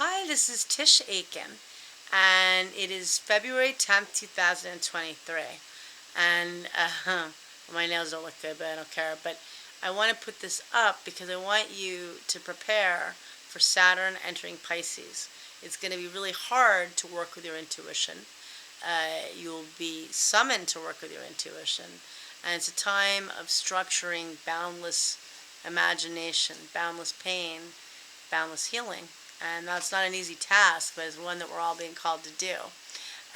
Hi, this is Tisch Aitken, and it is February 10th, 2023. And my nails don't look good, but I don't care. But I want to put this up because I want you to prepare for Saturn entering Pisces. It's going to be really hard to work with your intuition. You'll be summoned to work with your intuition. And it's a time of structuring boundless imagination, boundless pain, boundless healing. And that's not an easy task, but it's one that we're all being called to do.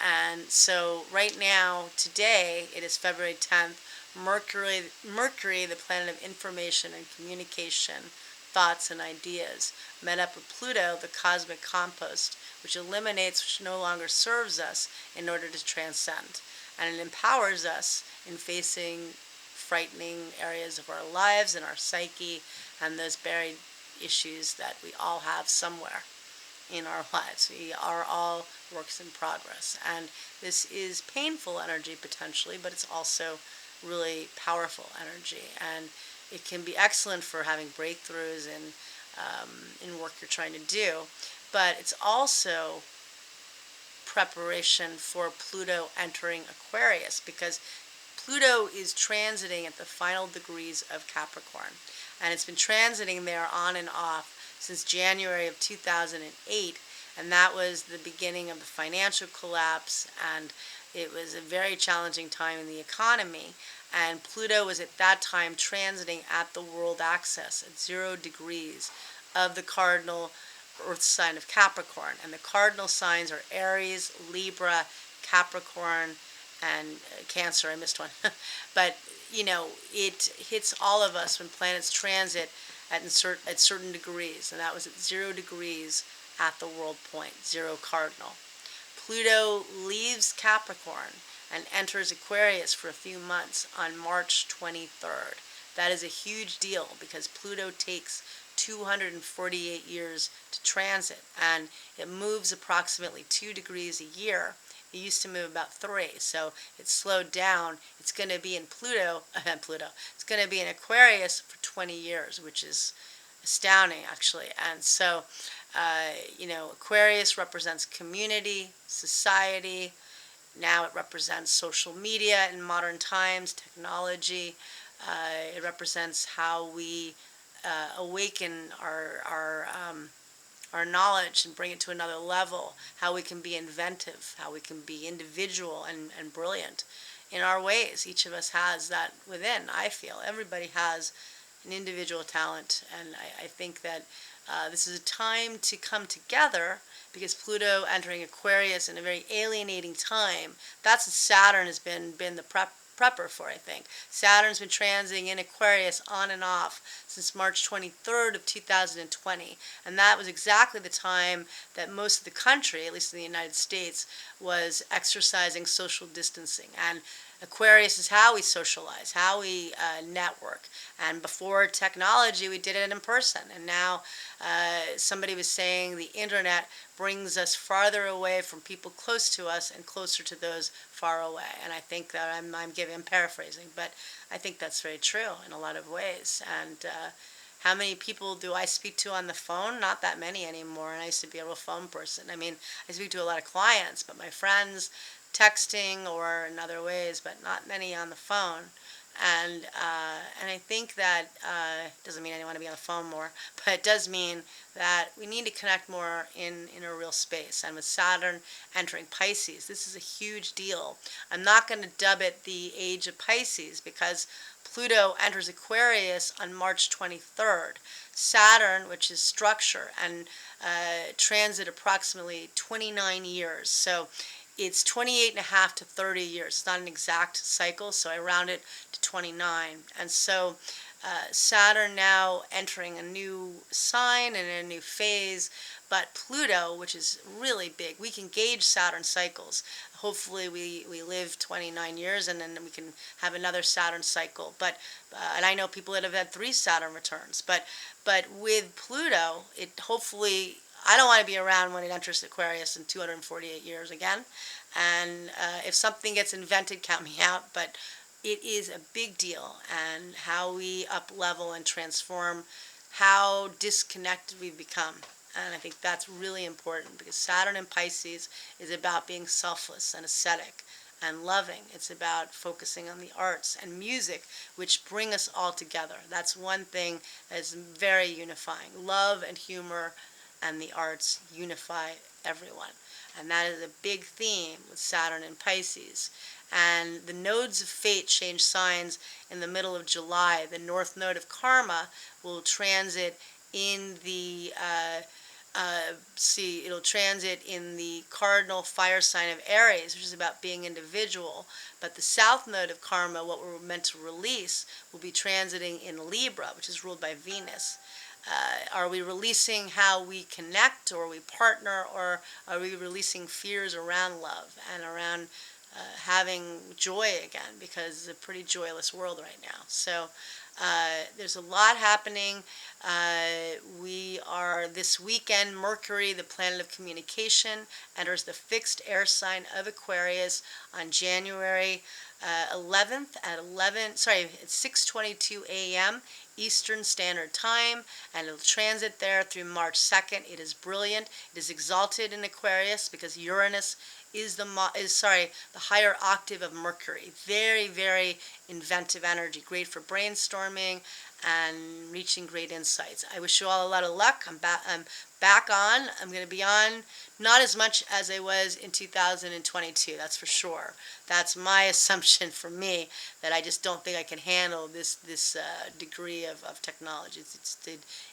And so right now, today, it is February 10th, Mercury, the planet of information and communication, thoughts and ideas, met up with Pluto, the cosmic compost, which eliminates which no longer serves us in order to transcend. And it empowers us in facing frightening areas of our lives and our psyche and those buried issues that we all have somewhere in our lives. We are all works in progress. And this is painful energy potentially, but it's also really powerful energy. And it can be excellent for having breakthroughs in work you're trying to do. But it's also preparation for Pluto entering Aquarius, because Pluto is transiting at the final degrees of Capricorn. And it's been transiting there on and off since January of 2008. And that was the beginning of the financial collapse. And it was a very challenging time in the economy. And Pluto was at that time transiting at the world axis at 0 degrees of the cardinal earth sign of Capricorn. And the cardinal signs are Aries, Libra, Capricorn, and Cancer. I missed one. But, it hits all of us when planets transit at certain degrees. And that was at 0 degrees at the world point, 0 cardinal. Pluto leaves Capricorn and enters Aquarius for a few months on March 23rd. That is a huge deal because Pluto takes 248 years to transit, and it moves approximately 2 degrees a year. It used to move about 3, so it's slowed down. It's going to be in It's going to be in Aquarius for 20 years, which is astounding, actually. And so, Aquarius represents community, society. Now it represents social media in modern times, technology. It represents how we awaken our knowledge and bring it to another level, how we can be inventive, how we can be individual and brilliant in our ways. Each of us has that within, I feel. Everybody has an individual talent, and I think that this is a time to come together, because Pluto entering Aquarius in a very alienating time, that's what Saturn has been the prepper for, I think. Saturn's been transiting in Aquarius on and off since March 23rd of 2020, and that was exactly the time that most of the country, at least in the United States, was exercising social distancing. And Aquarius is how we socialize, how we network. And before technology, we did it in person. And now somebody was saying the internet brings us farther away from people close to us and closer to those far away. And I think that I'm paraphrasing, but I think that's very true in a lot of ways. And how many people do I speak to on the phone? Not that many anymore. And I used to be a real phone person. I mean, I speak to a lot of clients, but my friends, texting or in other ways, but not many on the phone. And I think that doesn't mean I don't want to be on the phone more, but it does mean that we need to connect more in a real space. And with Saturn entering Pisces, this is a huge deal. I'm not going to dub it the age of Pisces because Pluto enters Aquarius on March 23rd. Saturn, which is structure, and transit approximately 29 years. So it's 28 and a half to 30 years. It's not an exact cycle, so I round it to 29. And so Saturn now entering a new sign and a new phase, but Pluto, which is really big, we can gauge Saturn cycles. Hopefully we live 29 years and then we can have another Saturn cycle. But and I know people that have had 3 Saturn returns. But with Pluto, it hopefully, I don't want to be around when it enters Aquarius in 248 years again. And if something gets invented, count me out. But it is a big deal, and how we up level and transform how disconnected we've become. And I think that's really important because Saturn in Pisces is about being selfless and ascetic and loving. It's about focusing on the arts and music, which bring us all together. That's one thing that is very unifying. Love and humor and the arts unify everyone. And that is a big theme with Saturn in Pisces. And the nodes of fate change signs in the middle of July. The north node of karma will transit in the it'll transit in the cardinal fire sign of Aries, which is about being individual. But the south node of karma, what we're meant to release, will be transiting in Libra, which is ruled by Venus. Are we releasing how we connect, or we partner, or are we releasing fears around love and around having joy again? Because it's a pretty joyless world right now. So there's a lot happening. We are this weekend, Mercury, the planet of communication, enters the fixed air sign of Aquarius on January 11th at 6:22 a.m. Eastern Standard Time, and it'll transit there through March 2nd. It is brilliant. It is exalted in Aquarius because Uranus is the higher octave of Mercury. Very, very inventive energy, great for brainstorming and reaching great insights. I wish you all a lot of luck. I'm back on. I'm going to be on not as much as I was in 2022, that's for sure. That's my assumption for me, that I just don't think I can handle this degree of technology.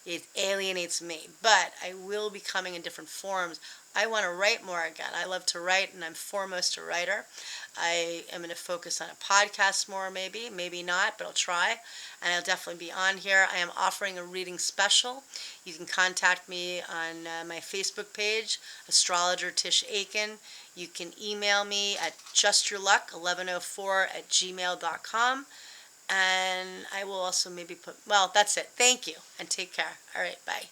It alienates me. But I will be coming in different forms. I want to write more again. I love to write, and I'm foremost a writer. I am going to focus on a podcast more, maybe not, but I'll try. And I'll definitely be on here. I am offering a reading special. You can contact me on my Facebook page, Astrologer Tisch Aitken. You can email me at justyourluck1104@gmail.com. And I will also maybe that's it. Thank you, and take care. All right, bye.